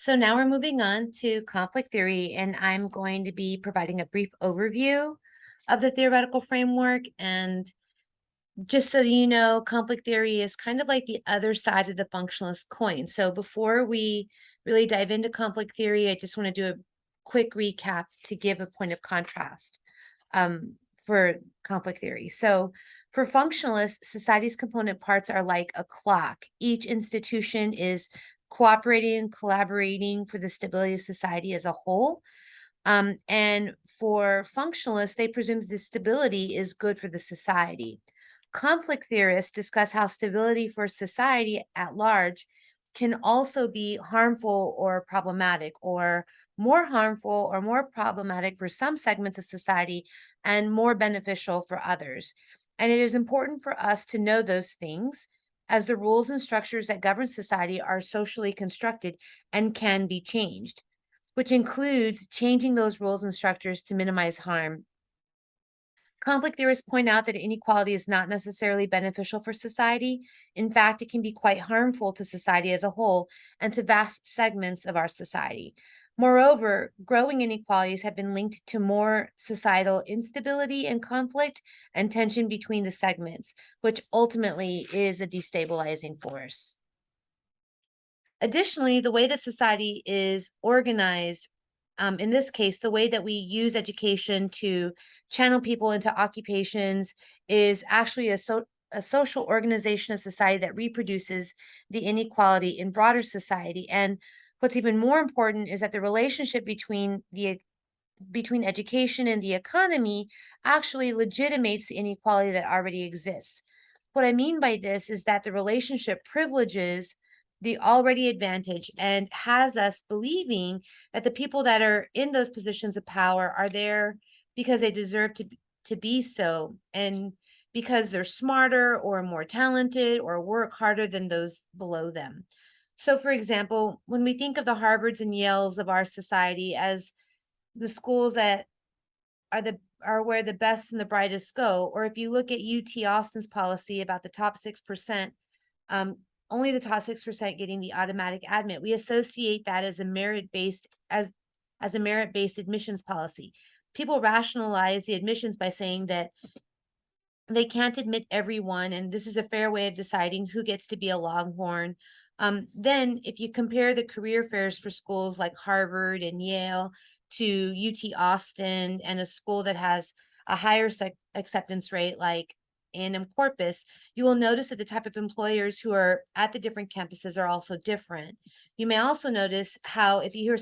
So now we're moving on to conflict theory, and I'm going to be providing a brief overview of the theoretical framework. And just so you know, conflict theory is kind of like the other side of the functionalist coin. So before we really dive into conflict theory, I just want to do a quick recap to give a point of contrast for conflict theory. So for functionalists, society's component parts are like a clock. Each institution is cooperating and collaborating for the stability of society as a whole. And for functionalists, they presume that the stability is good for the society. Conflict theorists discuss how stability for society at large can also be harmful or problematic, or more harmful or more problematic for some segments of society and more beneficial for others. And it is important for us to know those things, as the rules and structures that govern society are socially constructed and can be changed, which includes changing those rules and structures to minimize harm. Conflict theorists point out that inequality is not necessarily beneficial for society. In fact, it can be quite harmful to society as a whole and to vast segments of our society. Moreover, growing inequalities have been linked to more societal instability and conflict and tension between the segments, which ultimately is a destabilizing force. Additionally, the way that society is organized, in this case, the way that we use education to channel people into occupations is actually a social organization of society that reproduces the inequality in broader society. And what's even more important is that the relationship between education and the economy actually legitimates the inequality that already exists. What I mean by this is that the relationship privileges the already advantage and has us believing that the people that are in those positions of power are there because they deserve to be so, and because they're smarter or more talented or work harder than those below them. So, for example, when we think of the Harvards and Yales of our society as the schools that are where the best and the brightest go, or if you look at UT Austin's policy about the top 6%, um, only the top 6% getting the automatic admit, we associate that as a merit-based admissions policy. People rationalize the admissions by saying that they can't admit everyone, and this is a fair way of deciding who gets to be a Longhorn. Then, if you compare the career fairs for schools like Harvard and Yale to UT Austin and a school that has a higher acceptance rate like A&M Corpus, you will notice that the type of employers who are at the different campuses are also different. You may also notice how if you hear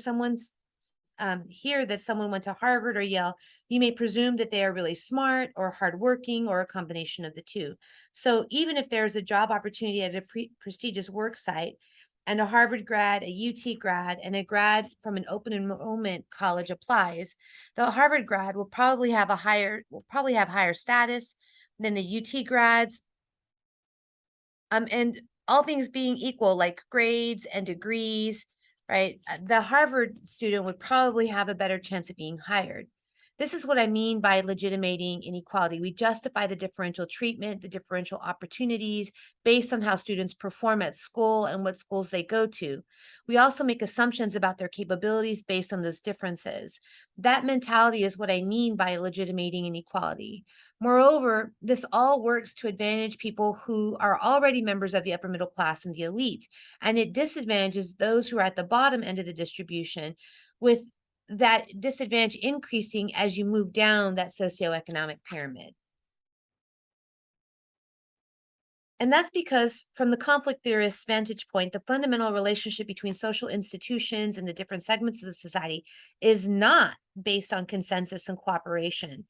hear that someone went to Harvard or Yale, you may presume that they are really smart or hardworking or a combination of the two. So even if there's a job opportunity at a prestigious work site, and a Harvard grad, a UT grad, and a grad from an open enrollment college applies, the Harvard grad will probably have higher status than the UT grads. And all things being equal, like grades and degrees, right? The Harvard student would probably have a better chance of being hired. This is what I mean by legitimating inequality. We justify the differential treatment, the differential opportunities based on how students perform at school and what schools they go to. We also make assumptions about their capabilities based on those differences. That mentality is what I mean by legitimating inequality. Moreover, this all works to advantage people who are already members of the upper middle class and the elite, and it disadvantages those who are at the bottom end of the distribution, with that disadvantage increasing as you move down that socioeconomic pyramid. And that's because, from the conflict theorist's vantage point, the fundamental relationship between social institutions and the different segments of society is not based on consensus and cooperation.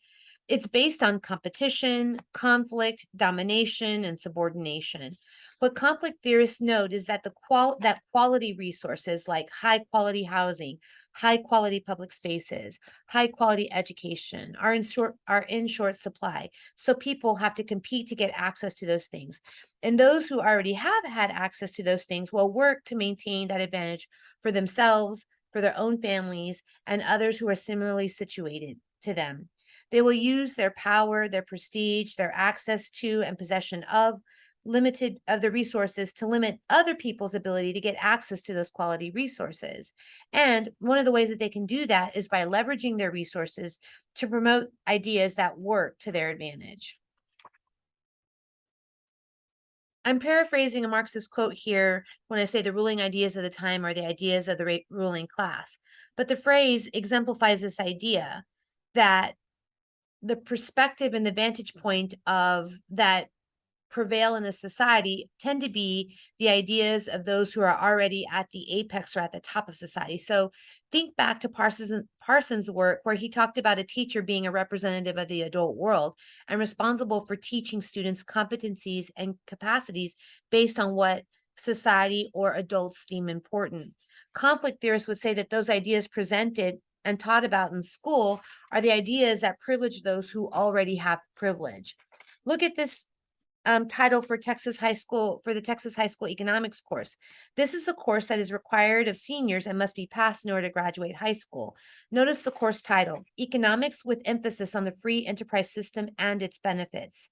It's based on competition, conflict, domination, and subordination. What conflict theorists note is that that quality resources like high quality housing, high quality public spaces, high quality education are in short supply. So people have to compete to get access to those things. And those who already have had access to those things will work to maintain that advantage for themselves, for their own families, and others who are similarly situated to them. They will use their power, their prestige, their access to and possession of the resources to limit other people's ability to get access to those quality resources. And one of the ways that they can do that is by leveraging their resources to promote ideas that work to their advantage. I'm paraphrasing a Marxist quote here when I say the ruling ideas of the time are the ideas of the ruling class. But the phrase exemplifies this idea that the perspective and the vantage point of that prevail in a society tend to be the ideas of those who are already at the apex or at the top of society. So think back to Parsons' work, where he talked about a teacher being a representative of the adult world and responsible for teaching students competencies and capacities based on what society or adults deem important. Conflict theorists would say that those ideas presented and taught about in school are the ideas that privilege those who already have privilege. Look at this title for the Texas High School Economics course. This is a course that is required of seniors and must be passed in order to graduate high school. Notice the course title, Economics with emphasis on the free enterprise system and its benefits.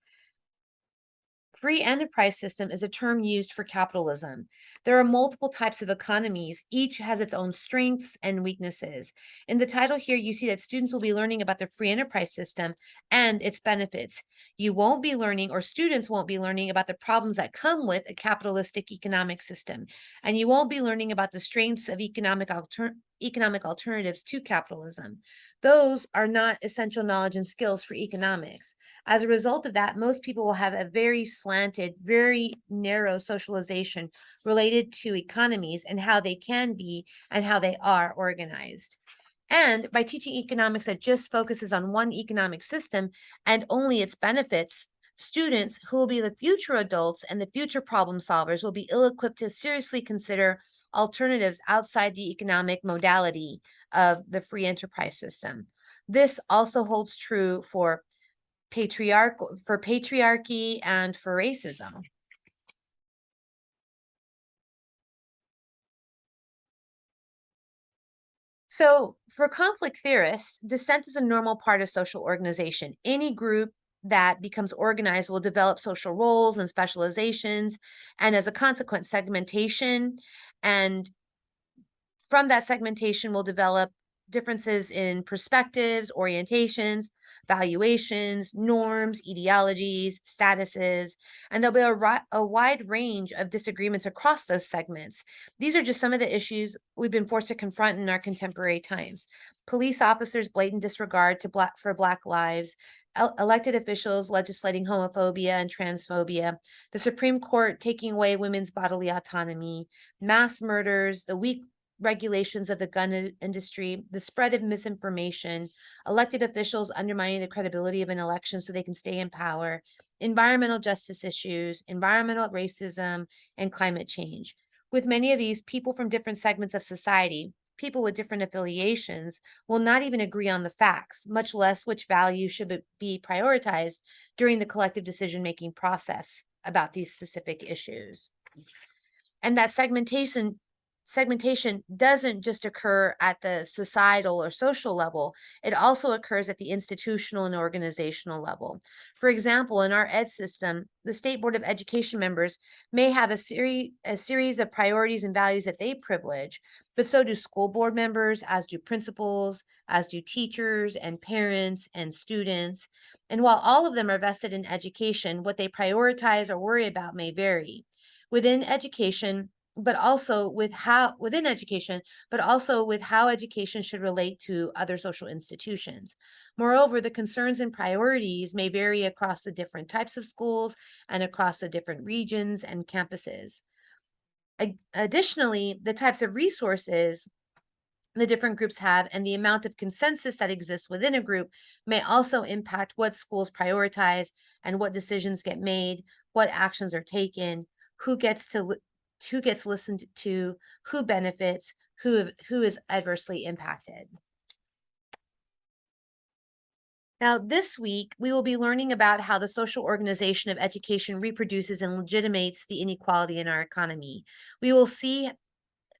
Free enterprise system is a term used for capitalism. There are multiple types of economies. Each has its own strengths and weaknesses. In the title here, you see that students will be learning about the free enterprise system and its benefits. You won't be learning, or students won't be learning, about the problems that come with a capitalistic economic system. And you won't be learning about the strengths of economic alternatives to capitalism. Those are not essential knowledge and skills for economics. As a result of that, most people will have a very slanted, very narrow socialization related to economies and how they can be and how they are organized. And by teaching economics that just focuses on one economic system and only its benefits, students who will be the future adults and the future problem solvers will be ill-equipped to seriously consider alternatives outside the economic modality of the free enterprise system. This also holds true for patriarchy and for racism. So for conflict theorists, dissent is a normal part of social organization. Any group that becomes organized will develop social roles and specializations, and as a consequence, segmentation. And from that segmentation will develop differences in perspectives, orientations, valuations, norms, ideologies, statuses, and there'll be a wide range of disagreements across those segments. These are just some of the issues we've been forced to confront in our contemporary times. Police officers' blatant disregard for Black lives, elected officials legislating homophobia and transphobia, the Supreme Court taking away women's bodily autonomy, mass murders, the weak regulations of the gun industry, the spread of misinformation, elected officials undermining the credibility of an election so they can stay in power, environmental justice issues, environmental racism, and climate change. With many of these, people from different segments of society, people with different affiliations, will not even agree on the facts, much less which value should be prioritized during the collective decision-making process about these specific issues. And that segmentation doesn't just occur at the societal or social level, it also occurs at the institutional and organizational level. For example, in our ed system, the State Board of Education members may have a series of priorities and values that they privilege, but so do school board members, as do principals, as do teachers and parents and students. And while all of them are vested in education, what they prioritize or worry about may vary. Within education, but also with how education should relate to other social institutions. Moreover, the concerns and priorities may vary across the different types of schools and across the different regions and campuses. Additionally, the types of resources the different groups have and the amount of consensus that exists within a group may also impact what schools prioritize and what decisions get made, what actions are taken, who gets listened to, who benefits, who is adversely impacted. Now, this week, we will be learning about how the social organization of education reproduces and legitimates the inequality in our economy. We will see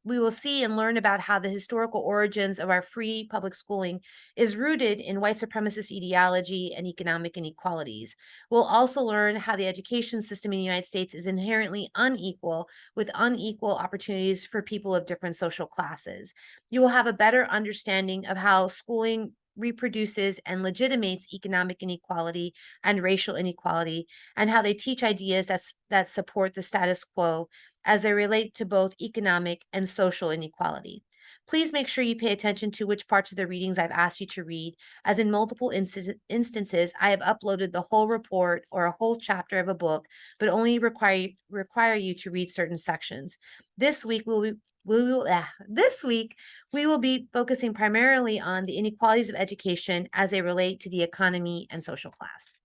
we will see and learn about how the historical origins of our free public schooling is rooted in white supremacist ideology and economic inequalities. We'll also learn how the education system in the United States is inherently unequal, with unequal opportunities for people of different social classes. You will have a better understanding of how schooling reproduces and legitimates economic inequality and racial inequality, and how they teach ideas that support the status quo as they relate to both economic and social inequality. Please make sure you pay attention to which parts of the readings I've asked you to read, as in multiple instances, I have uploaded the whole report or a whole chapter of a book, but only require you to read certain sections. This week, this week, we will be focusing primarily on the inequalities of education as they relate to the economy and social class.